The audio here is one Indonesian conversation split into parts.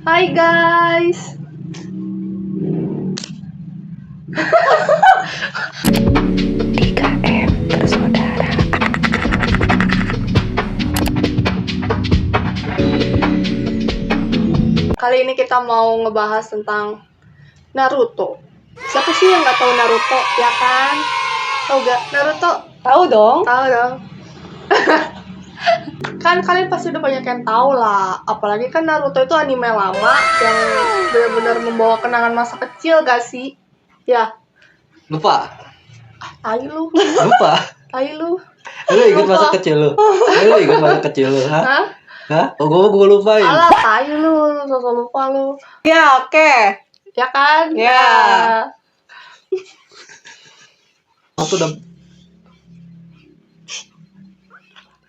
Hai guys. Kali ini kita mau ngebahas tentang Naruto. Siapa sih yang nggak tahu Naruto, ya kan? Tahu gak Naruto? Tahu dong. Tahu dong. Kan kalian pasti udah banyak yang tahu lah. Apalagi kan Naruto itu anime lama yang benar-benar membawa kenangan masa kecil gak sih? Ya, Lupa. tai lu. Lupa. Tai lu. Lu ingat masa kecil lu? Lu ingat masa kecil lu? Hah? Hah? Oh, gua lupain. Alah, tai lu, sosok lupa lu. Ya, oke. Ya kan? Ya. Aku udah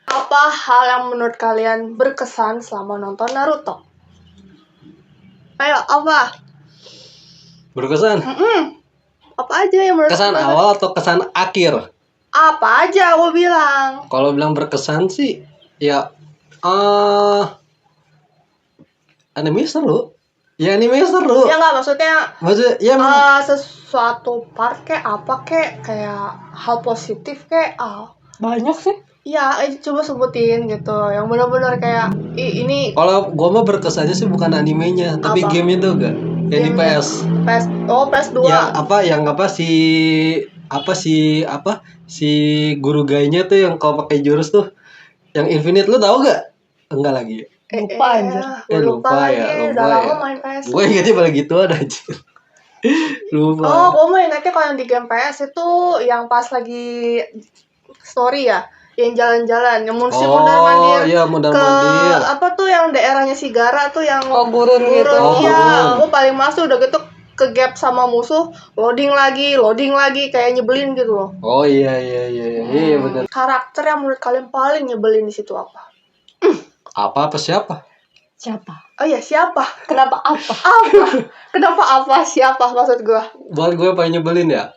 Apa hal yang menurut kalian berkesan selama nonton Naruto? Ayo, apa? berkesan. Apa aja yang menurut Kesan kalian? awal atau kesan akhir? Apa aja gue bilang. Kalau bilang berkesan sih, ya anime seru. Ya anime seru. Ya nggak, maksudnya Maksudnya ya sesuatu part kayak apa kayak hal positif kayak Banyak sih. ya coba sebutin gitu yang benar-benar kayak ini kalau gua mah berkesannya sih bukan animenya, tapi Apa? game itu enggak. Yang di gamenya. PS. PS2. Yang si guru gayanya tuh yang kalau pakai jurus tuh yang Infinite, lu tahu gak? Enggak lagi. Lupa, anjir. Gue lupa lagi, udah lama main PS. Gue ingetnya paling gituan aja. Lupa. Oh, gue mainnya kalau yang di game PS itu yang pas lagi story ya, yang jalan-jalan, yang mondar-mandir iya, ke mondar-mandir. apa tuh yang daerahnya Sigara tuh yang Gurun gitu. Iya, Gurun. gue paling masuk udah gitu ke gap sama musuh, loading lagi kayak nyebelin gitu loh. Oh iya benar. Karakter yang menurut kalian paling nyebelin di situ apa? Apa siapa? Siapa? Oh ya, siapa? Kenapa apa? Apa? Kenapa apa? Siapa maksud gue? Buat gue paling nyebelin ya.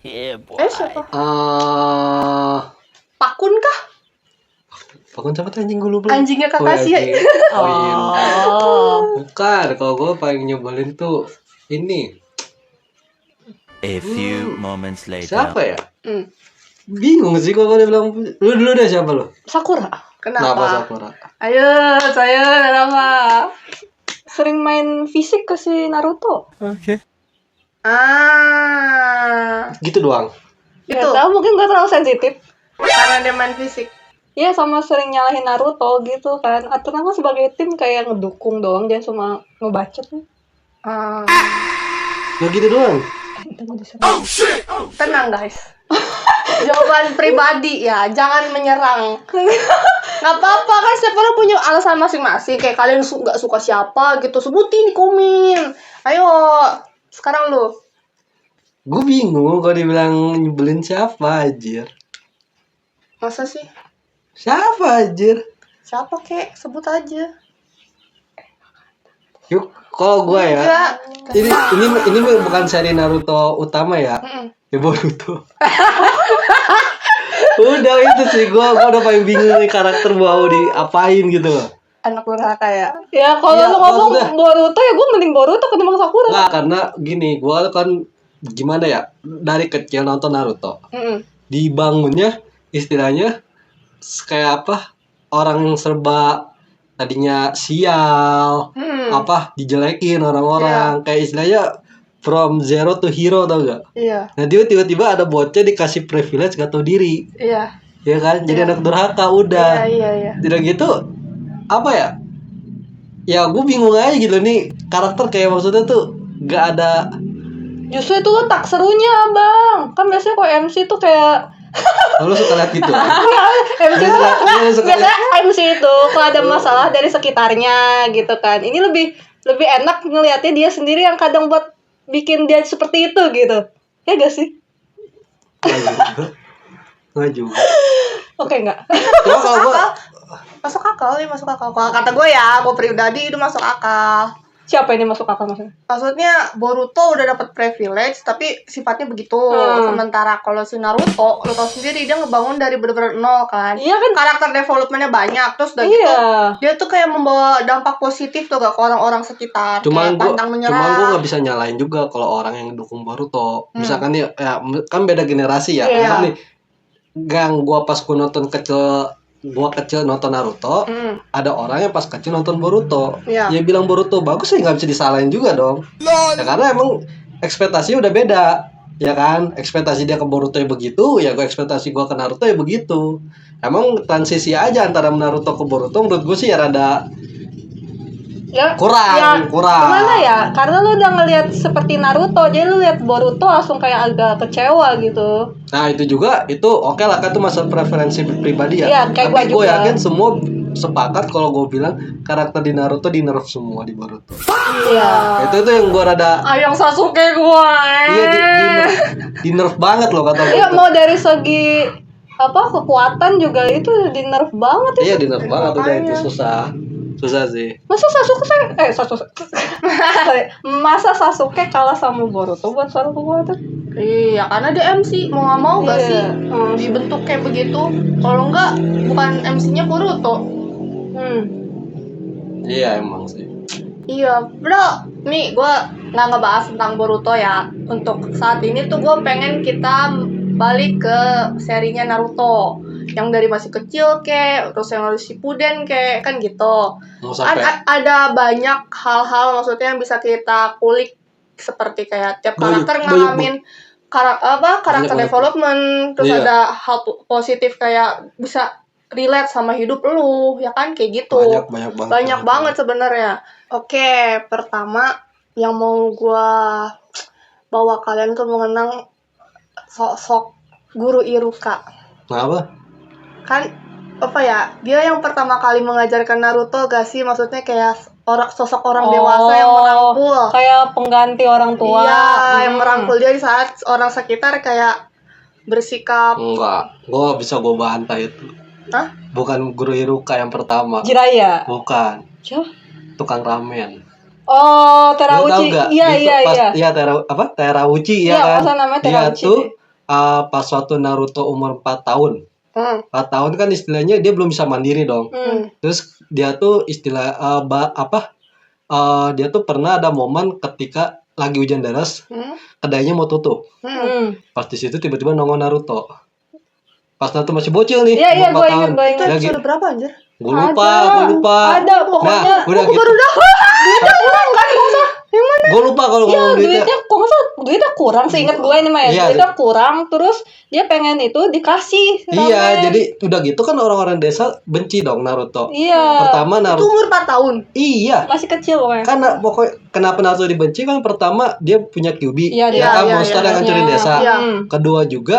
Siapa? Pakun kah? Pakun siapa tuh anjing, gue lupa. Anjingnya Kakashi ya? anjing. Oh iya. Oh. Bukan, kalau gue paling nyebelin tuh ini. A few moments later. Siapa ya? Hmm. Bingung sih kalau dia bilang. Lu dulu deh, siapa lu? Sakura. Kenapa? Sakura? Ayo, saya kenapa? Sering main fisik ke si Naruto. Gitu doang. Itu Gak tau, mungkin gak terlalu sensitif. karena dia main fisik. Iya, sama sering nyalahin Naruto gitu kan. Aturan kan sebagai tim kayak ngedukung doang, jangan cuma ngebacot. Gak gitu doang. Tenang guys. Jawaban pribadi ya, jangan menyerang. Nggak apa-apa kan, setiap orang punya alasan masing-masing. Kayak kalian nggak suka siapa gitu, sebutin di komen. Ayo, sekarang lu. Gue bingung kalau dibilang nyebelin siapa anjir. Masa sih? Siapa anjir? Siapa kek? Sebut aja. Yuk, kalau gue ya. Enggak. Ini bukan seri Naruto utama ya. Ya Boruto. Udah itu sih, gue udah paling bingung nih karakter mau diapain gitu loh. Anak durhaka ya. Ya kalau Iya, lu ngomong maksudnya- Boruto ya gue mending Boruto ketimbang Sakura. Nggak, karena gini, gue kan gimana ya, dari kecil nonton Naruto. Dibangunnya istilahnya kayak apa, orang yang serba tadinya sial, apa dijelekin orang-orang, kayak istilahnya from zero to hero, tau gak? Iya. Nah dia tiba-tiba ada bocah dikasih privilege gak tau diri, Iya. ya kan? Jadi anak durhaka udah. Iya. Tidak gitu, apa ya? Ya gue bingung aja gitu nih karakter, kayak maksudnya tuh gak ada. Justru itu lo tak serunya, Bang. Kan biasanya kalau MC tuh kayak Lu suka lihat gitu? MC Lu tuh suka- nggak, lu suka biasanya MC itu kalau ada masalah dari sekitarnya gitu kan. Ini lebih enak ngelihatnya dia sendiri yang kadang buat bikin dia seperti itu gitu. Ya gak sih? Nggak juga. Oke, enggak. Cuma kalau gue Masuk akal. Kalau kata gue ya, gue pribadi itu masuk akal. Siapa ini masuk akal maksudnya? Maksudnya Boruto udah dapat privilege tapi sifatnya begitu. Sementara kalau si Naruto, lo tau sendiri dia ngebangun dari bener-bener nol kan. Iya kan? Karakter developmentnya banyak, terus udah Iya. gitu dia tuh kayak membawa dampak positif tuh gak ke orang-orang sekitar. Cuman kayak pantang menyerah. gue nggak bisa nyalain juga kalau orang yang dukung Boruto. Misalkan ya kan beda generasi ya. Iya. Misal nih, gang gua pas gua kecil nonton Naruto, ada orang yang pas kecil nonton Boruto. Iya. Dia bilang Boruto bagus sih, nggak bisa disalahin juga dong. Ya karena emang ekspektasinya udah beda. Ya kan, ekspektasi dia ke Boruto ya begitu, ya ekspektasi gua ke Naruto ya begitu. Emang transisi aja antara Naruto ke Boruto menurut gue sih ya rada Ya, kurang. Gimana ya? Karena lu udah ngelihat seperti Naruto, jadi lu lihat Boruto langsung kayak agak kecewa gitu. Nah itu juga itu oke lah kan itu masalah preferensi pribadi ya. Iya, kayak Tapi gua gue juga. yakin semua sepakat kalau gue bilang karakter di Naruto di nerf semua di Boruto. Iya. Itu yang gue rada Ayang Sasuke gue. iya di nerf banget loh kata gue. Iya, mau dari segi kekuatan juga itu di nerf banget ya. Iya di nerf banget udah itu susah sih. Masa Sasuke kalah sama Boruto buat soal kekuatan? Iya, karena dia MC mau nggak mau gak Iya. sih dibentuk kayak begitu. Kalau enggak bukan MC-nya Boruto. Iya emang sih. Iya, bro. Nih, gue nggak ngebahas tentang Boruto ya. Untuk saat ini tuh gue pengen kita balik ke serinya Naruto. Yang dari masih kecil terus yang dari Shippuden kan gitu. Mau sampai Ada banyak hal-hal maksudnya yang bisa kita kulik. Seperti kayak tiap Banyak, karakter banyak, ngalamin karakter Banyak. development. Terus Iya. ada hal positif kayak bisa relate sama hidup lu, ya kan kayak gitu. banyak banget Sebenarnya. Oke, pertama yang mau gua bawa kalian tuh mengenang sosok Guru Iruka. Kenapa? Kan dia yang pertama kali mengajarkan Naruto gak sih? Maksudnya kayak sosok orang dewasa yang merangkul. Kayak pengganti orang tua. Iya, yang merangkul dia di saat orang sekitar kayak bersikap. Enggak, gue bantah itu. Hah? Bukan Guru Iruka yang pertama. Jiraiya. Bukan. Siapa? Tukang ramen. Oh, Lu tahu Terauchi. nggak? Iya, Itu iya, pas, iya. Iya, Terauchi Iya, ya kan. masa namanya Dia Terauchi tuh deh. pas waktu Naruto umur 4 tahun. 4 tahun kan istilahnya dia belum bisa mandiri dong. Terus dia tuh dia tuh pernah ada momen ketika lagi hujan deras, kedainya mau tutup. Pas di situ tiba-tiba nongol Naruto. Pas Naruto masih bocil nih, Iya, umur 4 gue tahun. inget, gue inget. Lagi, Sudah berapa anjir? gue lupa. Ada pokoknya. Nah, udah gitu. Gue lupa kalau Iya, ngomong duitnya. duitnya kok nggak salah duitnya kurang, seingat gue ini mah ya. Iya, Duitnya kurang, terus dia pengen itu dikasih Iya, ramen. jadi udah gitu kan orang-orang desa benci dong Naruto. Iya. Pertama Itu Naruto. umur 4 tahun. Iya. Masih kecil pokoknya. Karena pokoknya kenapa Naruto dibenci kan pertama dia punya Kyuubi, Iya, ya kan iya, monster iya, yang ngancurin iya. desa. Iya. Kedua juga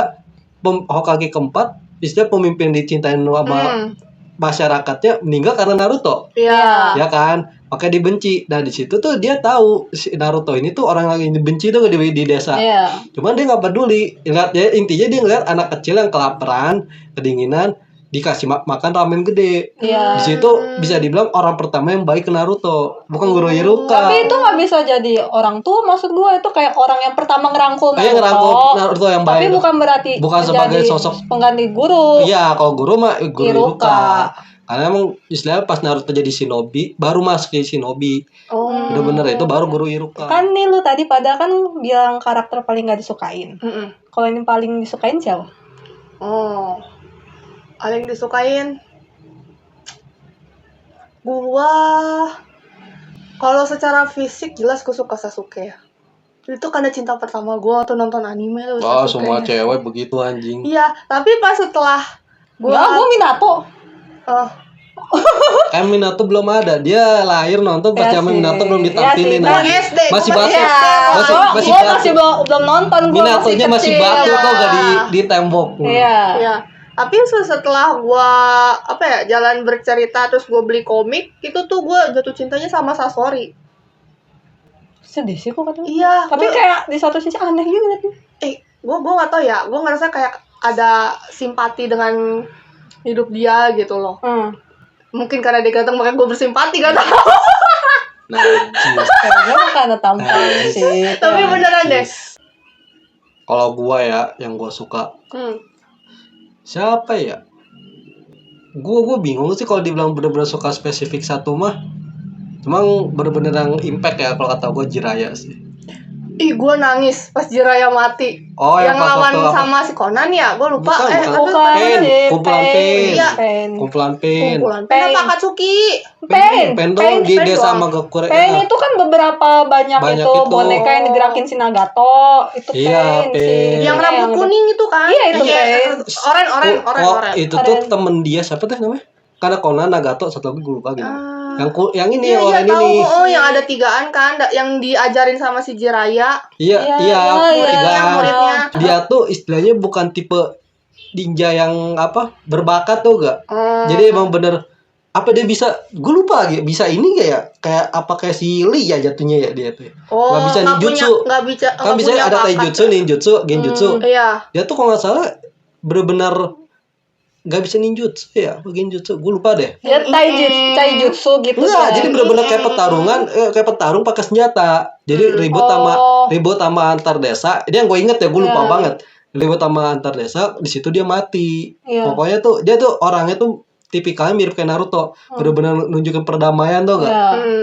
Hokage keempat, istilah pemimpin dicintain sama masyarakatnya meninggal karena Naruto. Iya. Ya kan? Makanya dibenci. Nah, di situ tuh dia tahu si Naruto ini tuh orang yang dibenci tuh di desa. Iya. Cuman dia nggak peduli. Intinya dia ngeliat anak kecil yang kelaparan, kedinginan, dikasih makan ramen gede. Iya. Di situ bisa dibilang orang pertama yang baik ke Naruto, bukan Guru Iruka. Tapi itu nggak bisa jadi orang tua, maksud gue itu kayak orang yang pertama ngerangkul Naruto. ngerangkul Naruto yang baik. Tapi bukan berarti Bukan sebagai jadi sosok pengganti guru. Iya, kalau guru mah Guru Iruka. Iruka. Karena emang istilahnya pas Naruto jadi shinobi, baru masuk ke shinobi. Bener-bener itu baru Guru Iruka. Kan nih lu tadi pada kan bilang karakter paling nggak disukain. Mm-mm. Kalau ini paling disukain siapa? Oh, paling disukain gua. Kalau secara fisik jelas gua suka Sasuke ya. Itu karena cinta pertama gua waktu nonton anime tuh. Oh, Sasuke. semua cewek begitu anjing. Iya, tapi pas setelah Gue gua Minato. Kan Minato belum ada. Dia lahir nonton pas Iya zaman sih. Minato belum Iya ditampilin sih, lagi. gua SD, Masih gua batu. masih Masih Gue batu. masih belum nonton. Gue Minatonya masih kecil. batu kok gak di tembok. Iya. Iya. Tapi setelah gua jalan bercerita terus gua beli komik, itu tuh gua jatuh cintanya sama Sasori. Sedih sih kok katanya. Iya. Tapi kayak di satu sisi aneh juga tapi. gua nggak tahu ya. Gua ngerasa kayak ada simpati dengan hidup dia gitu loh. Mungkin karena dia ganteng makanya gue bersimpati gak tau. Nah, anjing. Kayaknya mah karena tampang sih. Tapi beneran deh. Kalau gua ya, yang gua suka siapa ya? Gua bingung sih kalau dibilang bener-bener suka spesifik satu mah. Emang bener-bener yang impact ya kalau kata gua Jiraya sih. Ih, gue nangis pas Jiraya mati. Oh, yang pas lawan waktu apa? sama si Conan ya, gue lupa. Bukan. Bukan Pen, sih, kumpulan Pen. Pen. Iya. Pen. Kumpulan Pen. Kumpulan Pen apa Akatsuki? Pen dong di Pen desa doang. Magakure. Pen itu kan beberapa banyak Banyak itu itu. boneka yang digerakin si Nagato. Itu Iya, Pen Pen. sih. Yang rambut kuning itu kan? Iya, itu Yang Pen. Oren. Itu tuh temen dia siapa tuh namanya? Karena Conan Nagato satu lagi gue lupa gitu. Yang ini Iya, orang tahu. ini. Oh, yang ada 3-an kan, yang diajarin sama si Jiraya. Iya, Muridnya. Dia tuh istilahnya bukan tipe ninja yang apa berbakat tuh gak. Jadi emang bener apa dia bisa, gue lupa gitu, bisa ini gak ya, kayak apa kayak si Lee ya jatuhnya ya dia tuh. Oh, Gak bisa ninjutsu. Nggak Kan bisa punya ada bakat. taijutsu, ninjutsu, genjutsu. Iya. Dia tuh kalau nggak salah bener-bener gak bisa ninjutsu ya, genjutsu. Gue lupa deh. Ya taijutsu gitu Enggak, kan. jadi bener-bener kayak pertarungan, kayak petarung pakai senjata. Jadi ribut sama antar desa. Ini yang gue inget ya, gue lupa banget. Ribut sama antar desa, di situ dia mati. Pokoknya tuh dia tuh orangnya tuh tipikalnya mirip kayak Naruto, bener-bener nunjukin perdamaian tuh gak?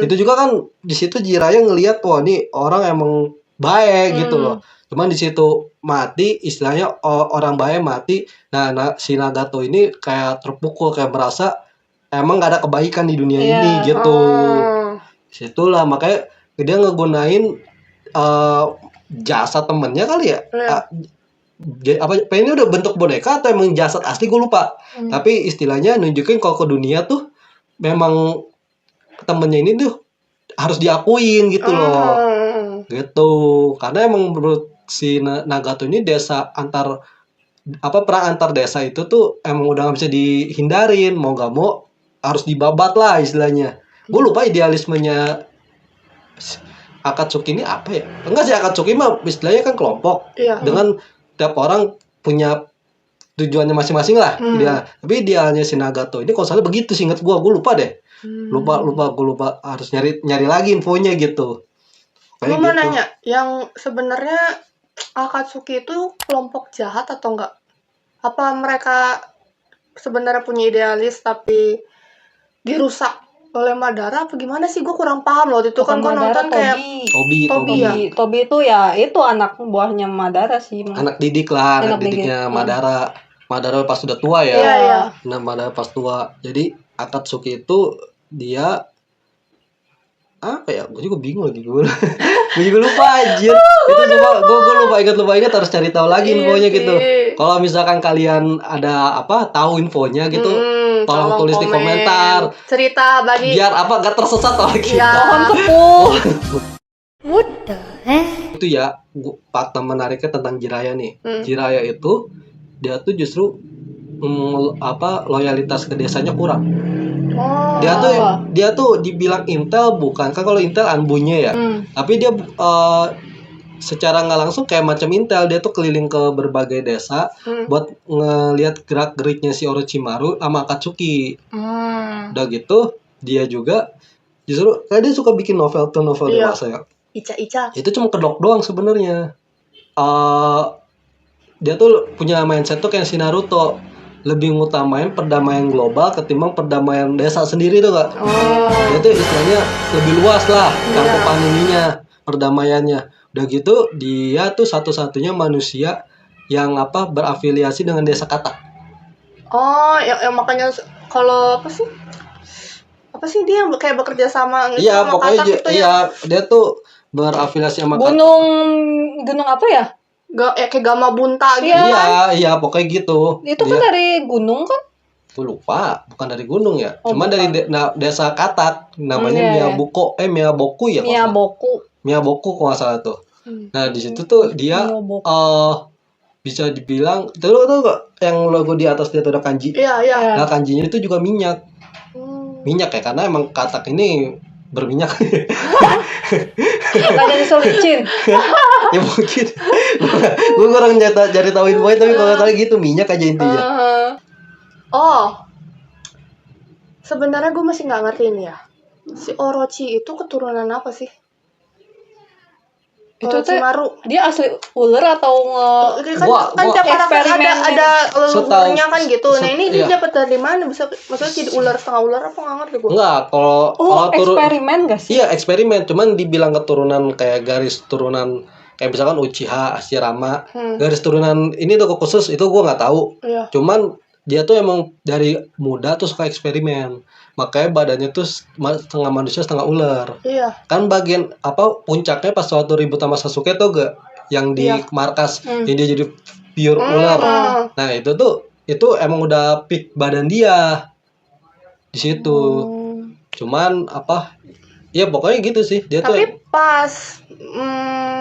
Itu juga kan di situ Jiraiya ngelihat, wah ini orang emang baik gitu loh. Cuman di situ mati, istilahnya orang baik mati. Nah, si Nagato ini kayak terpukul, kayak merasa emang gak ada kebaikan di dunia ini gitu. Situlah makanya dia ngegunain jasa temennya kali ya. Ini udah bentuk boneka atau emang jasad asli gue lupa. Tapi istilahnya nunjukin kalau ke dunia tuh memang temennya ini tuh harus diakuin gitu loh. Gitu. Karena emang menurut si Nagato ini perang antar desa itu tuh emang udah gak bisa dihindarin, mau gak mau harus dibabat lah istilahnya. Gue lupa idealismenya Akatsuki ini apa ya? Enggak sih, Akatsuki mah istilahnya kan kelompok. Dengan tiap orang punya tujuannya masing-masing lah. Tapi idealnya si Nagato ini kalau salah begitu sih, inget gue lupa deh. Lupa harus nyari lagi infonya gitu. Gue mau nanya, yang sebenarnya Akatsuki itu kelompok jahat atau enggak? Apa mereka sebenarnya punya idealis tapi dirusak oleh Madara apa gimana sih? Gue kurang paham loh. Itu kan gue nonton kayak Tobi ya. Tobi itu ya itu anak buahnya Madara sih. Anak didik lah, anak didiknya Madara. Madara pas sudah tua ya. Iya. Nah, Madara pas tua. Jadi Akatsuki itu dia apa ya? Gue juga bingung lagi gue. Gue juga lupa anjir. Itu cuma gue lupa ingat harus cari tahu lagi infonya gitu. Kalau misalkan kalian ada tahu infonya gitu, tolong tulis di komentar. Cerita bagi biar gak tersesat oleh kita. Pohon sepuh. What the heck? Itu ya, fakta menariknya tentang Jiraiya nih. Jiraiya itu dia tuh justru loyalitas ke desanya kurang. Dia tuh dibilang intel bukan kan, kalau intel anbunya ya. Tapi dia secara nggak langsung kayak macam intel, dia tuh keliling ke berbagai desa buat ngelihat gerak-geriknya si Orochimaru sama Akatsuki. Udah gitu dia juga justru kayak dia suka bikin novel dewasa ya. Ica. Itu cuma kedok doang sebenarnya. Dia tuh punya mindset tuh kayak si Naruto, lebih ngutamain perdamaian global ketimbang perdamaian desa sendiri tuh gak? Dia tuh istilahnya lebih luas lah cakupan ininya, perdamaiannya. Udah gitu dia tuh satu-satunya manusia yang berafiliasi dengan desa Katak. Oh, yang makanya kalau apa sih dia yang kayak bekerja sama gitu Iya, sama pokoknya Katak itu ya. dia tuh berafiliasi sama Katak. Gunung apa ya? Kayak Gama Bunta gitu. Iya, pokoknya gitu. Itu kan dari gunung kan? Gue lupa, bukan dari gunung ya. Cuma dari desa Katak, namanya Miyaboku ya. Miyaboku kalau nggak salah tuh. Nah di situ tuh dia bisa dibilang, tuh gak yang logo di atas dia tuh ada kanji. Iya. Nah kanjinya itu juga minyak ya, karena emang Katak ini berminyak. Ada disuruh licin. Ya mungkin. Gue kurang cari tahu infonya, tapi kalau kata gitu minyak aja intinya. Sebenarnya gue masih nggak ngerti ini ya. Si Orochi itu keturunan apa sih? Itu teh Orochimaru. dia asli ular atau Kan, Gua- kan gua- tiap karakter eksperimen. ada leluhurnya kan gitu. Nah ini dia iya. dapat dari mana? Bisa maksudnya jadi ular setengah ular apa nggak ngerti gue. Enggak, kalau turun eksperimen gak sih? iya eksperimen, cuman dibilang keturunan kayak garis turunan kayak misalkan Uchiha, Hashirama, garis turunan ini tuh khusus itu gua nggak tahu. Iya. Cuman dia tuh emang dari muda tuh suka eksperimen. Makanya badannya tuh setengah manusia setengah ular. Iya. Kan bagian apa puncaknya pas waktu ribut sama Sasuke tuh gak yang di Iya. markas yang dia jadi pure ular. Nah, itu emang udah peak badan dia di situ. Cuman apa? Ya pokoknya gitu sih. Dia tuh Tapi pas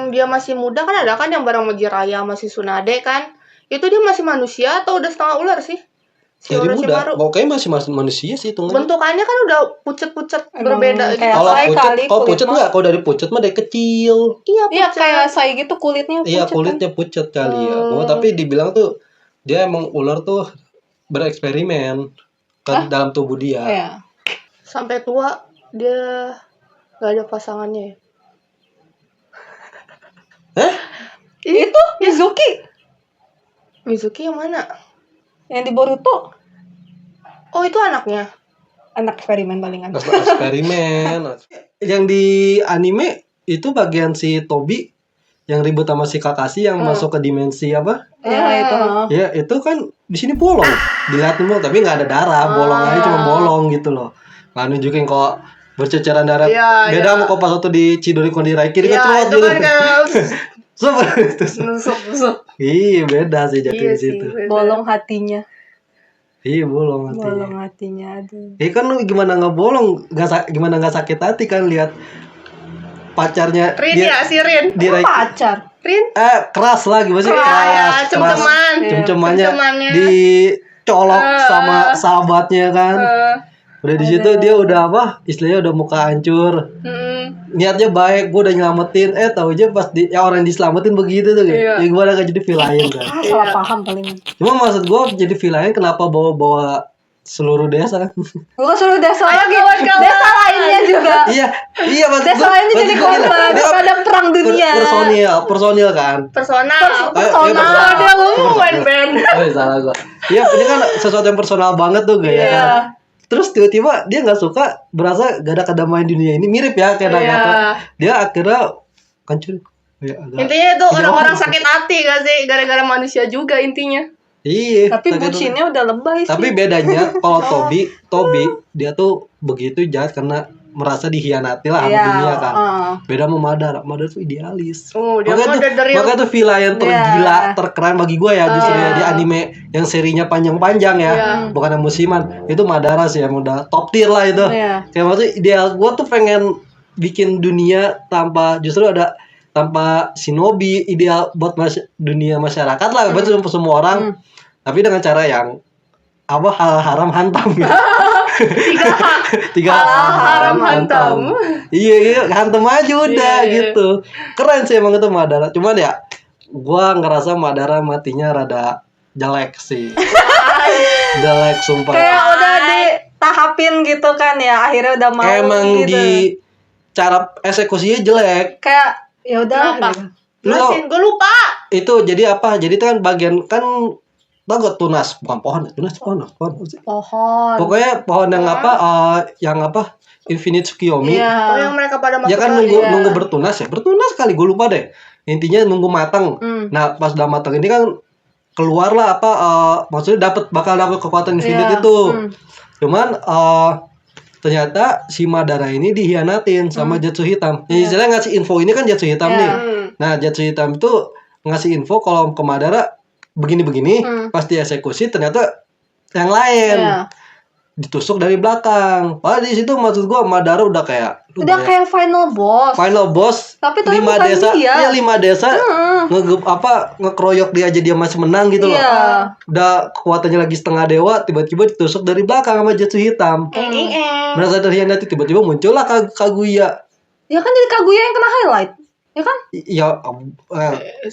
dia masih muda kan ada kan yang bareng sama Jiraiya masih Tsunade kan. Itu dia masih manusia atau udah setengah ular sih? Si dari muda. Orochimaru. Pokoknya masih manusia sih hitungannya. Bentukannya kan udah pucet-pucet Emang berbeda kayak gitu. Kalau Sai pucet, kali kalau kulit pucet mah. enggak, kalau dari pucet mah dari kecil. Iya, Iya pucet. kayak saya gitu kulitnya Iya, pucet kan. kulitnya pucet kali ya. Pokoknya tapi dibilang tuh dia emang ular tuh bereksperimen kan dalam tubuh dia. Iya. Sampai tua dia gak ada pasangannya ya. Hah? Itu Mizuki Mizuki yang mana? yang di Boruto, Oh, itu anaknya. anak eksperimen palingan. Eksperimen. Yang di anime itu bagian si Tobi yang ribut sama si Kakashi yang masuk ke dimensi apa? Ya itu. Ya itu kan di sini bolong, dilihatin bolong tapi nggak ada darah, bolong aja cuma bolong gitu loh. Nggak nunjukin kok berceceran darah. Iya, Beda sama kok pas waktu di Chidori Kondirai kiri Iya, kan itu gitu. kan kayak nusuk-nusuk. Iya beda sih jadi Iya di sih. situ. Bolong hatinya. Iya bolong hatinya. Bolong hatinya aduh. Kan lu gimana nggak bolong, gimana nggak sakit hati kan lihat pacarnya Rin ya, si Rin. direk Pacar. Rin. keras lah gimana sih Ya, cem-ceman. cem-cemannya Cem-cemannya. dicolok sama sahabatnya kan. Udah di situ dia udah apa? Istilahnya udah muka hancur. Niatnya baik, gue udah nyelamatin. Tahu aja pas orang diselamatin begitu tuh. Iya. Ya gimana gak jadi villain kan. Salah paham palingan. Cuma maksud gue jadi villain kenapa bawa-bawa seluruh desa kan? Bukan suruh desa lagi. kawan-kawan. Desa lainnya juga. iya maksud Desa lainnya jadi korban pada perang dunia. personil kan. Personal. Personal. Dia ngomong band. Oh, salah gua. Iya, ini kan sesuatu yang personal banget tuh kayak. Iya. Kan? Terus tiba-tiba dia nggak suka, berasa gak ada kedamaian di dunia ini, mirip ya kayak Nagato. Dia akhirnya hancur. Ya, Intinya itu orang-orang sakit hati gak sih? Gara-gara manusia juga intinya. Iya. Tapi Nagato. bucinnya udah lebay sih. Tapi bedanya kalau Tobi dia tuh begitu jahat karena merasa dikhianati lah sama Iya, dunia kan. Beda sama Madara. Madara tuh idealis. Dia mah udah dari Makanya tuh villain tergila, terkeren bagi gue ya justru ya di anime yang serinya panjang-panjang ya, bukan yang musiman. Itu Madara sih yang udah top tier lah itu. Iya. Kayak maksudnya ideal gue tuh pengen bikin dunia tanpa shinobi, ideal buat dunia masyarakat lah, buat semua orang. Tapi dengan cara yang apa hal haram hantam gitu. Tiga haram hantam. Iya hantam aja udah gitu. Keren sih emang itu Madara. Cuman ya gua ngerasa Madara matinya rada jelek sih. Jelek sumpah. Kayak udah ditahapin gitu kan ya, akhirnya udah mau Emang gitu. di cara eksekusinya jelek. Kayak ya udah. Kenapa? Gitu. Jelasin, gue lupa. Itu jadi apa? Jadi itu kan bagian kan tau gak tunas, bukan pohon, tunas pohon. Pohon. Pokoknya pohon yang apa? Infinite Tsukiyomi. Iya. Oh, yang mereka pada masuk Ya kan ke- nunggu bertunas ya. Bertunas kali gue lupa deh. Intinya nunggu matang. Nah, pas udah matang ini kan keluarlah maksudnya bakal dapat kekuatan infinite itu. Cuman ternyata si Madara ini dihianatin sama Jutsu Hitam. Jadi istilahnya ngasih info ini kan Jutsu Hitam nih. Nah, Jutsu Hitam itu ngasih info kalau ke Madara begini-begini, pas dieksekusi ternyata yang lain. Ditusuk dari belakang. Padahal di situ maksud gua Madara udah kayak Kayak final boss. Tapi ternyata 5 bukan desa, dia. ya 5 desa ngekroyok dia aja dia masih menang gitu loh. Iya. Udah kekuatannya lagi setengah dewa, tiba-tiba ditusuk dari belakang sama Jutsu Hitam. Merasa terhianati, tiba-tiba muncullah Kaguya. Ya kan jadi Kaguya yang kena highlight. Ya kan?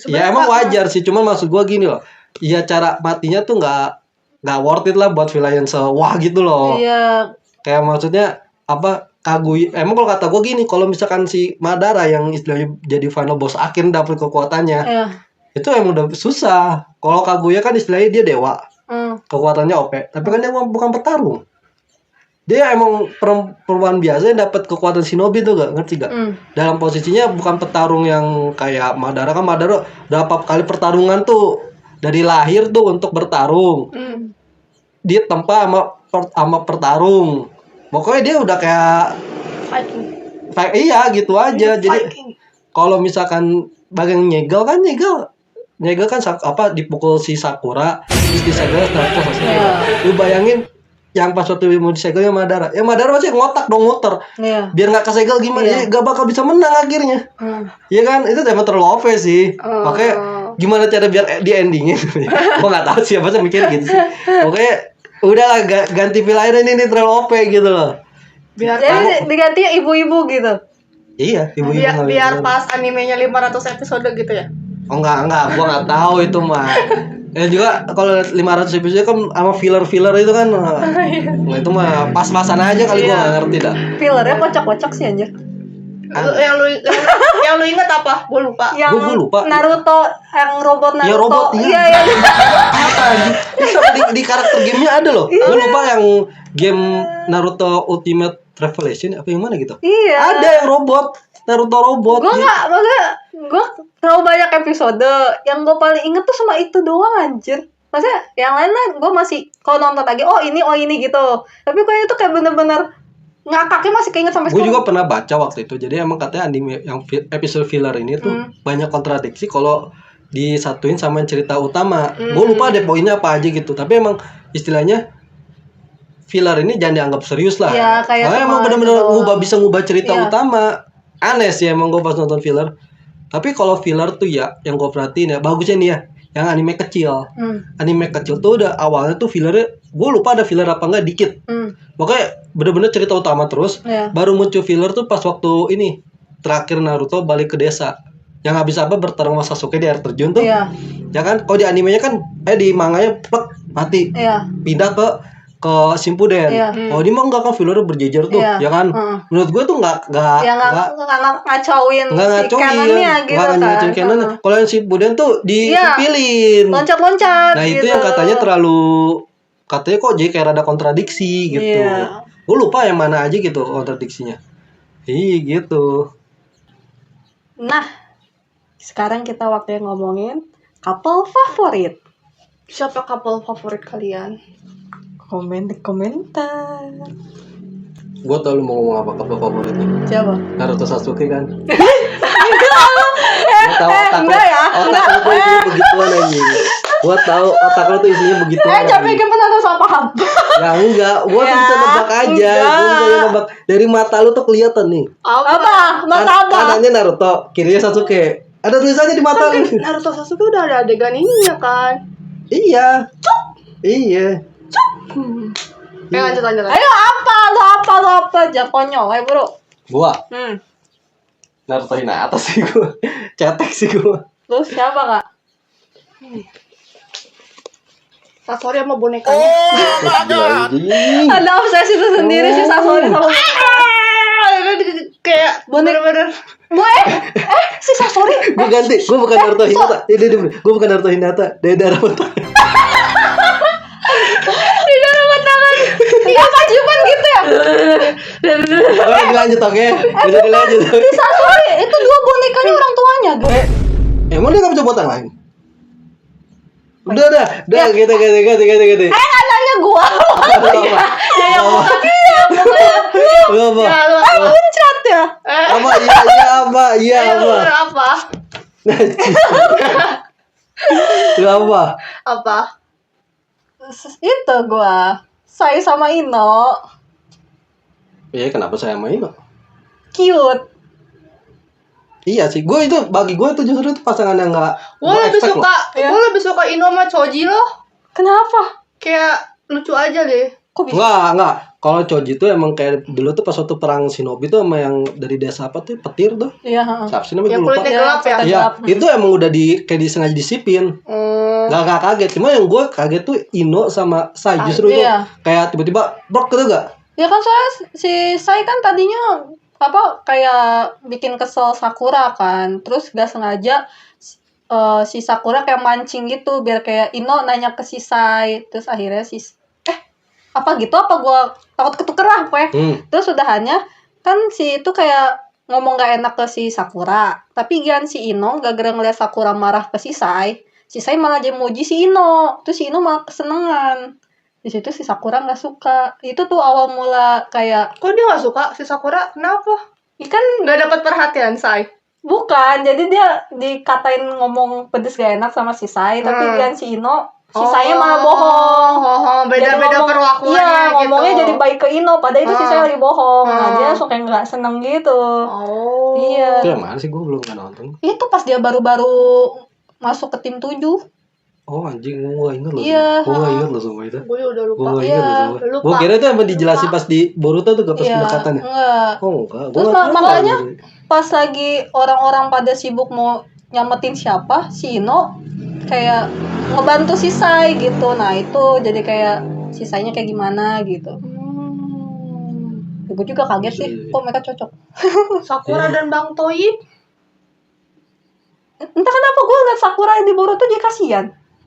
Ya emang wajar sih, cuman maksud gua gini loh. Ya cara matinya tuh nggak worth it lah buat villain sewah gitu loh. Iya. Kayak maksudnya apa Kaguya, emang kalau kata gue gini, kalau misalkan si Madara yang istilahnya jadi final boss akhir dapet kekuatannya, Iya. itu emang udah susah. Kalau Kaguya kan istilahnya dia dewa, kekuatannya OP, tapi kan dia bukan petarung. Dia emang perempuan biasa yang dapat kekuatan shinobi tuh, gak ngerti gak? Dalam posisinya bukan petarung yang kayak Madara. Kan Madara berapa kali pertarungan tuh dari lahir tuh untuk bertarung. Dia tempa sama pertarung. Pokoknya dia udah kayak iya gitu aja. Jadi kalau misalkan bagian nyegel kan apa dipukul si Sakura terus disegel Naruto selesai. Lu bayangin yang pas waktu mau disegel Madara. Ya Madara masih ngotak dong muter. Iya. Biar nggak kesegel gimana? Ya gak bakal bisa menang akhirnya. Iya kan? Itu emang terlalu OP sih. Makanya gimana cara biar di endingin? Gua nggak tahu siapa sih mikir gitu sih. Pokoknya udahlah ganti pilihan ini terlalu OP gitu loh. Jadi diganti ibu-ibu gitu. Iya, ibu-ibu biar pas animenya 500 episode gitu ya. Oh enggak, gua nggak tahu itu mah. Ya juga kalau 500 episode kan sama filler itu kan. Nah, itu mah pas-pasan aja kali gua nggak ngerti dah. Fillernya kocak-kocak sih anjir. Yang lu inget apa? Gue lupa. Yang Gua lupa. Naruto, yang robot Naruto. Ya robot Iya. Apa anjing? Bisa di karakter gamenya ada loh. Gua lupa yang game Naruto Ultimate Revelation apa yang mana gitu. Iya. Ada yang robot, Naruto robot. Gue nggak, maksudnya gue terlalu banyak episode. Yang gue paling inget tuh cuma itu doang anjir. Maksudnya yang lain lah gue masih kalau nonton lagi oh ini gitu. Tapi kayaknya tuh kayak bener-bener ngakaknya masih keinget sampai Gue sekarang. juga pernah baca waktu itu. Jadi emang katanya anime yang episode filler ini tuh banyak kontradiksi kalau disatuin sama cerita utama. Gue lupa deh poinnya apa aja gitu. Tapi emang istilahnya filler ini jangan dianggap serius lah. Ya, kayak karena emang cuma benar-benar gitu. bisa ngubah cerita Iya. utama. Aneh sih emang gue pas nonton filler. Tapi kalau filler tuh ya yang gue perhatiin ya bagusnya nih ya yang anime kecil. Anime kecil tuh udah awalnya tuh fillernya gue lupa ada filler apa enggak dikit. Makanya bener-bener cerita utama terus. Iya. Baru muncul filler tuh pas waktu ini terakhir Naruto balik ke desa. Yang habis apa bertarung sama Sasuke di air terjun tuh. Iya. Ya kan? Kalau di animenya kan di manganya plek mati. Iya. Pindah ke Shippuden. Iya. Oh ini mah enggak kan filler berjejer tuh, Iya. ya kan? Menurut gue tuh enggak Yang nggak ngacauin si kanannya gitu kan. ngacauin canon. Kalau yang Shippuden tuh dipilin. Loncat-loncat Nah itu gitu. yang katanya katanya kok jadi kayak rada kontradiksi gitu. Iya. Gue lupa yang mana aja gitu kontradiksinya. Iya gitu. Nah, sekarang kita waktunya ngomongin couple favorit. Siapa couple favorit kalian? Komen di komentar. Gue tau lu mau ngomong apa couple favoritnya. Siapa? Naruto Sasuke kan. Gue tau otak enggak ya, otak lu tuh isinya begituan anjing. Gue tau otak lu tuh isinya begituan. Capek kan pernah salah paham. Ya enggak, gue tuh bisa nebak aja. Gue bisa nebak dari mata lu tuh kelihatan nih. Apa? Mata apa? Kanannya Naruto, kirinya Sasuke. Ada tulisannya di mata lu. Naruto Sasuke udah ada adegan ininya kan? Iya. Iya. Lanjut. Ayo apa? Lo apa? Jangan konyol, ayo bro. Gua Naruto Hinata sih gua. Cetek sih gua. Lu siapa kak? Sasori sama bonekanya. Anjing. Ada obsesi itu sendiri sih Sasori sama Kayak bener-bener. si Sasori. Gua ganti, gua bukan Naruto Hinata. Gua bukan Naruto Hinata. Deda Ramoto. Tidak ada tangan. Iya pajuban gitu ya. Oke, dilanjut oke. Bisa dilanjut. Si Sasori itu dua bonekanya orang tuanya gue. Emang dia gak bisa buat yang lain? Udah, gitu. Nanya gua. Lu apa? Loncat ya. Iya apa? Apa? Lu apa? Apa? Itu gua. Saya sama Ino. Iya, kenapa saya sama Ino? Cute. Iya sih, bagi gue itu justru itu pasangan yang gak Gue lebih suka, gue lebih suka Ino sama Choji loh. Kenapa? Kayak lucu aja deh. Kok bisa? Enggak. Kalau Choji itu emang kayak dulu tuh pas waktu perang Shinobi tuh sama yang dari desa apa tuh, petir tuh. Iya. Siapa sih namanya? Yang Gue lupa. kulitnya gelap ya. Iya, itu emang udah kayak disengaja disipin. Gak kaget, cuma yang gue kaget tuh Ino sama Sai justru itu Iya. kayak tiba-tiba brok gitu gak? Ya kan soalnya si Sai kan tadinya apa kayak bikin kesel Sakura kan. Terus gak sengaja si Sakura kayak mancing gitu biar kayak Ino nanya ke si Sai. Terus akhirnya apa gitu apa gua takut ketukeran pokoknya. Terus udahannya kan si itu kayak ngomong gak enak ke si Sakura. Tapi gian si Ino gara-gara ngeliat Sakura marah ke si Sai malah jadi muji si Ino. Terus si Ino malah kesenengan. Di situ si Sakura nggak suka. Itu tuh awal mula kayak Kok dia nggak suka si Sakura? Kenapa? ikan Nggak dapat perhatian, Say. bukan. Jadi dia dikatain ngomong pedes gak enak sama si Sai, tapi dia si Ino si Sai malah bohong. Beda-beda Jadi ngomong- perlakuannya iya, gitu. ngomongnya jadi baik ke Ino, padahal itu si Sai lagi bohong. Nah, dia suka nggak seneng gitu. Oh. Iya. Itu yang mana sih, gue belum nggak nonton. Itu pas dia baru-baru masuk ke tim 7. Oh anjing, gue gak inget loh. Iya, Gue gak inget loh semua itu. Gue udah Gue lupa. gak inget loh semua. lupa. Gue kira itu emang dijelasin pas di Boruto tuh, gak pas Iya, pendekatan ya? enggak. Oh enggak. Terus makanya pas lagi orang-orang pada sibuk mau nyamatin siapa, si Ino kayak ngebantu si Sai gitu. Nah itu jadi kayak si Sai-nya kayak gimana gitu. Gue juga kaget sih, kok mereka cocok. Sakura dan Bang Toyib. Entah kenapa gue ngeliat Sakura di Boruto jadi kasihan.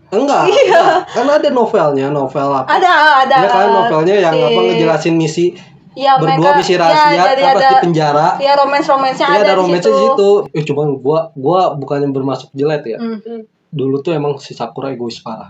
Enggak. Iya. Kan ada novelnya, novel apa? Ada. Ya kan novelnya yang si- apa ngejelasin misi ya, berdua, misi rahasia, jadi apa di penjara. Ya romance-romansnya Iya, ada di romance di situ. Cuman gua bukannya bermasuk jelek ya. Dulu tuh emang si Sakura egois parah.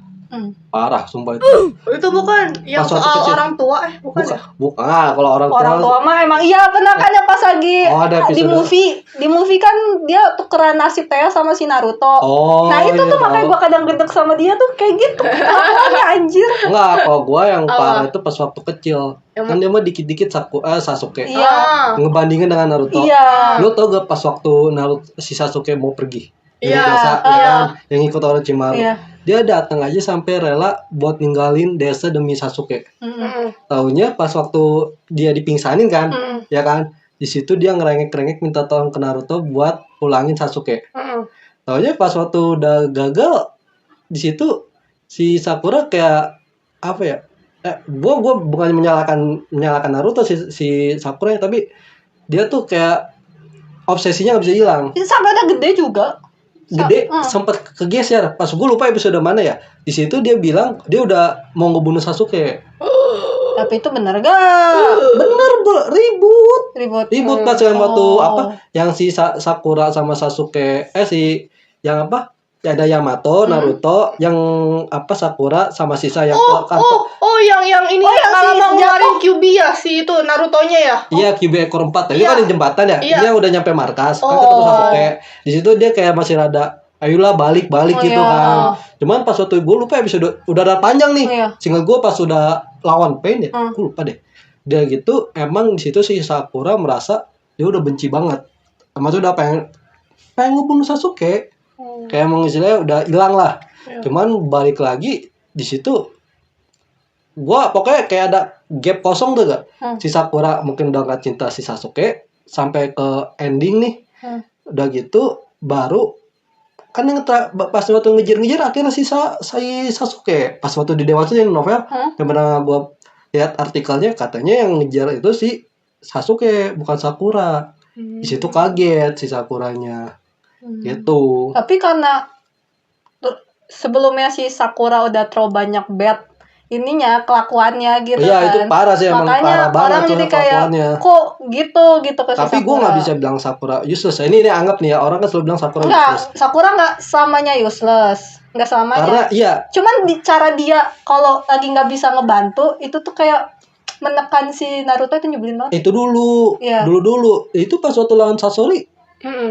Parah sumpah itu. Itu bukan yang Pas waktu soal kecil. orang tua bukan ya? Bukan. Ah, kalau orang Tua mah emang iya benar kan yang pas lagi Oh, ada di episode. movie kan dia tukeran nasib Teo sama si Naruto. Oh, Nah itu iya, tuh makanya tahu. gua kadang gedek sama dia tuh kayak gitu. Kelakuannya anjir. Enggak, kalau gua yang Apa? parah itu pas waktu kecil. Kan dia mah dikit-dikit Sasuke. Iya. Ngebandingin dengan Naruto. Iya. Lu tau gak pas waktu Naruto si Sasuke mau pergi? Dari Iya, desa, ya kan? Yang ikut Orochimaru. Iya. Dia datang aja sampai rela buat ninggalin desa demi Sasuke. Taunya pas waktu dia dipingsanin kan, ya kan? Di situ dia ngerengek-rengek minta tolong ke Naruto buat pulangin Sasuke. Taunya pas waktu udah gagal, di situ si Sakura kayak apa ya? Gua bukan menyalahkan Naruto si Sakura, tapi dia tuh kayak obsesinya nggak bisa hilang. Sampai ada gede juga. Gede sempat kegeser. Pas gue lupa episode mana ya. Di situ dia bilang dia udah mau ngebunuh Sasuke. Tapi itu bener gak? Bener ribut pas yang waktu apa? Yang si Sakura sama Sasuke yang apa? Ya ada Yamato, Naruto, yang apa Sakura sama sisa yang yang ini yang kalau si mau ngeluarin jatuh. QB ya si itu Naruto-nya ya. Iya, QB ekor 4. Itu Iya. kan di jembatan ya. Iya. Dia udah nyampe markas. Kan ketemu Sasuke. Di situ dia kayak masih rada ayolah balik gitu iya. kan. Cuman pas waktu gue lupa episode udah ada panjang nih. Iya. Sehingga gue pas udah lawan Pain ya, gue lupa deh. Dia gitu emang di situ si Sakura merasa dia udah benci banget. Maksudnya udah pengen ngebunuh Sasuke. Kayak emang istilahnya udah hilang lah. Cuman balik lagi di situ gua pokoknya kayak ada gap kosong tuh gak? Si Sakura mungkin udah gak cinta si Sasuke sampai ke ending nih. Udah gitu baru kan yang pas waktu ngejar akhirnya si Sasuke pas waktu di dewasa yang novel yang pernah gua lihat artikelnya katanya yang ngejar itu si Sasuke bukan Sakura. Di situ kaget si Sakuranya. Gitu. Tapi karena sebelumnya si Sakura udah terlalu banyak bad ininya kelakuannya gitu Iya, kan. itu parah sih, emang makanya parah banget orang tuh jadi kayak kelakuannya. kok gitu ke si Tapi gue Sakura. nggak bisa bilang Sakura useless. Ini anggap nih ya, orang kan selalu bilang Sakura Enggak, useless. Sakura nggak selamanya useless. Nggak selamanya. Karena iya, Cuman cara dia kalau lagi nggak bisa ngebantu itu tuh kayak menekan si Naruto itu nyebelin banget. itu dulu, Iya. dulu. Itu pas waktu lawan Sasori,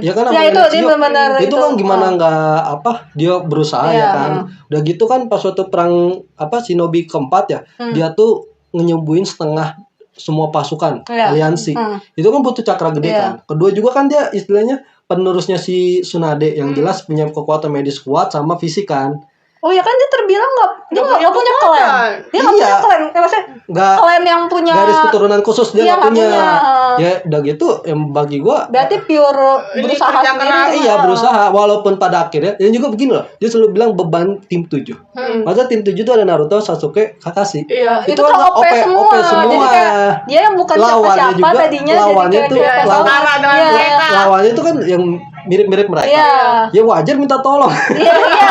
ya kan? Ya sama itu dia Ezio. benar-benar Itu kan gimana nggak apa? Dia berusaha Iya, ya kan. Udah gitu kan pas waktu perang apa Shinobi keempat ya, dia tuh ngenyembuhin setengah semua pasukan aliansi. Itu kan butuh cakra gede kan. Kedua juga kan dia istilahnya penerusnya si Tsunade yang jelas punya kekuatan medis kuat sama fisik kan. Oh ya kan dia terbilang dia Nggak nggak punya klan. kekuatan. Dia nggak Iya. punya klan. Maksudnya Nggak klan yang punya garis keturunan khusus dia Iya, nggak nggak punya. punya. Ya udah gitu yang bagi gua berarti pure Ini berusaha kerja sendiri. keras. iya berusaha walaupun pada akhirnya dan juga begini loh dia selalu bilang beban tim 7. Masa tim 7 itu ada Naruto, Sasuke, Kakashi. Iya. Itu kan kan OP semua. OP semua. Jadi kayak dia yang bukan Lawannya siapa-siapa juga, tadinya lawannya jadi tuh kayak dia lawan- setara dengan Iya. mereka. Lawannya itu kan yang mirip-mirip mereka. Iya. Ya wajar minta tolong. Iya, iya.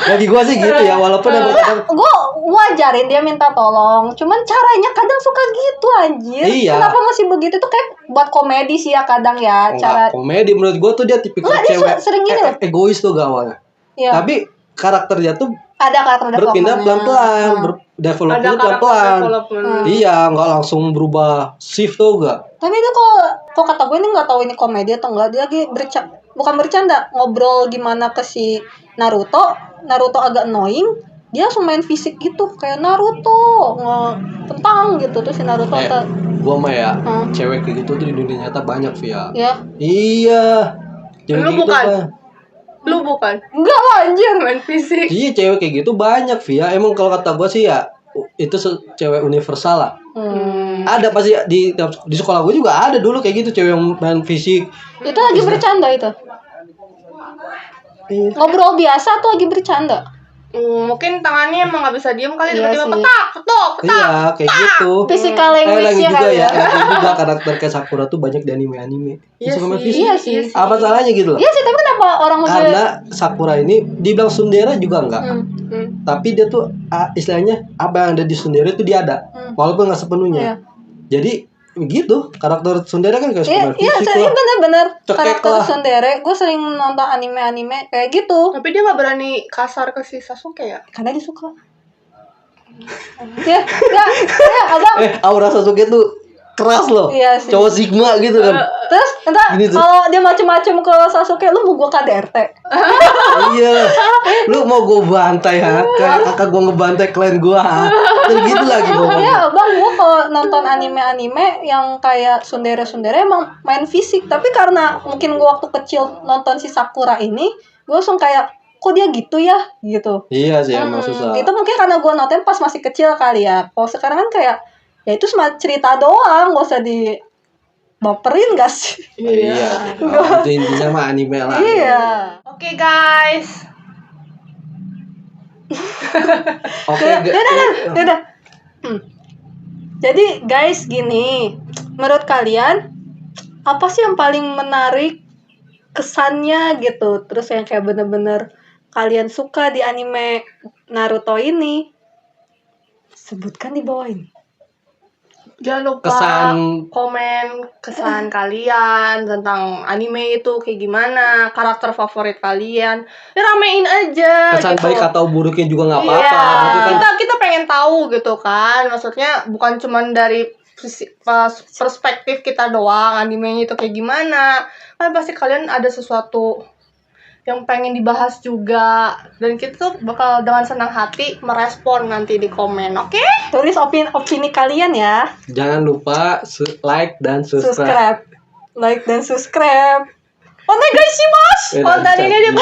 Bagi gua sih gitu ya walaupun emang kadang Gue wajarin dia minta tolong, cuman caranya kadang suka gitu anjir. Iya. Kenapa masih begitu tuh kayak buat komedi sih ya kadang ya cara. enggak komedi menurut gua tuh dia tipikal Enggak, dia cewek sering gini loh. egois tuh gak awalnya. Iya. Tapi karakternya tuh Ada karakter berpindah development-nya. pelan-pelan, Hmm. Ada developnya karakter pelan-pelan. development. Iya, nggak langsung berubah shift tuh gak. Tapi itu kok kata gue ini nggak tahu ini komedi atau enggak, dia lagi bukan bercanda, ngobrol gimana ke si Naruto agak annoying, dia langsung main fisik gitu kayak Naruto tentang gitu terus si Naruto Gua mah ya, Hmm. cewek kayak gitu tuh di dunia nyata banyak via. ya Iya. Cewek Lu kayak gitu bukan? Pak. Lu bukan enggak lah anjir. main fisik. Iya, cewek kayak gitu banyak via. Emang kalau kata gua sih ya itu cewek universal lah. Ada pasti di sekolah gue juga ada dulu kayak gitu cewek yang main fisik. Itu lagi bercanda itu. Ngobrol biasa tuh lagi bercanda. Mungkin tangannya emang nggak bisa diem kali, Iya tiba-tiba sih. petak, petak. Iya, kayak gitu. Physical Lagi language-nya juga kali ya. ya. Lagi juga karakter kayak Sakura tuh banyak di anime-anime. Iya Suka main sih. fisik. Iya sih. Apa salahnya gitu loh? Iya sih, tapi kenapa orang udah Karena Sakura ini dibilang tsundere juga enggak. Tapi dia tuh istilahnya apa yang ada di tsundere itu dia ada. Walaupun nggak sepenuhnya. Iya. Jadi begitu karakter tsundere kan kayak Iya, suka iya, fisik saya lah. bener-bener Cekek karakter lah. tsundere. Gue sering nonton anime-anime kayak gitu Tapi dia nggak berani kasar ke si Sasuke ya. karena dia suka. Ya, abang. Aura Sasuke tuh keras loh. Iya sih. Cowok Sigma gitu kan. Terus entar Gini tuh. kalau dia macem-macem ke Sasuke, lu mau gua KDRT? Iya. Lu mau gue bantai ha? Kayak kakak gue ngebantai klien gue ha? Terus gitu lagi ngomongnya. Ya, bang, gua kalau nonton anime-anime yang kayak tsundere-tsundere emang main fisik, tapi karena mungkin gua waktu kecil nonton si Sakura ini, gua langsung kayak kok dia gitu ya gitu. Iya sih emang susah. Itu mungkin karena gua nonton pas masih kecil kali ya. Kalau sekarang kan kayak ya itu cuma cerita doang, gak usah di baperin gak sih? Iya. Itu intinya mah anime lah. Iya. Oke guys. Oke. Udah. Jadi guys gini, menurut kalian apa sih yang paling menarik kesannya gitu? Terus yang kayak bener-bener kalian suka di anime Naruto ini? Sebutkan di bawah ini. Jangan lupa komen kesan kalian tentang anime itu kayak gimana, karakter favorit kalian. Ya, ramein aja. Kesan gitu. baik atau buruknya juga nggak apa-apa. Iya, Tapi kan kita pengen tahu gitu kan. Maksudnya bukan cuman dari perspektif kita doang animenya itu kayak gimana. Kan pasti kalian ada sesuatu yang pengen dibahas juga, dan kita tuh bakal dengan senang hati merespon nanti di komen. Oke? Tulis opini kalian ya. jangan lupa like dan subscribe. Subscribe. Like dan subscribe. Onegai shimasu. Oh, tadinya dia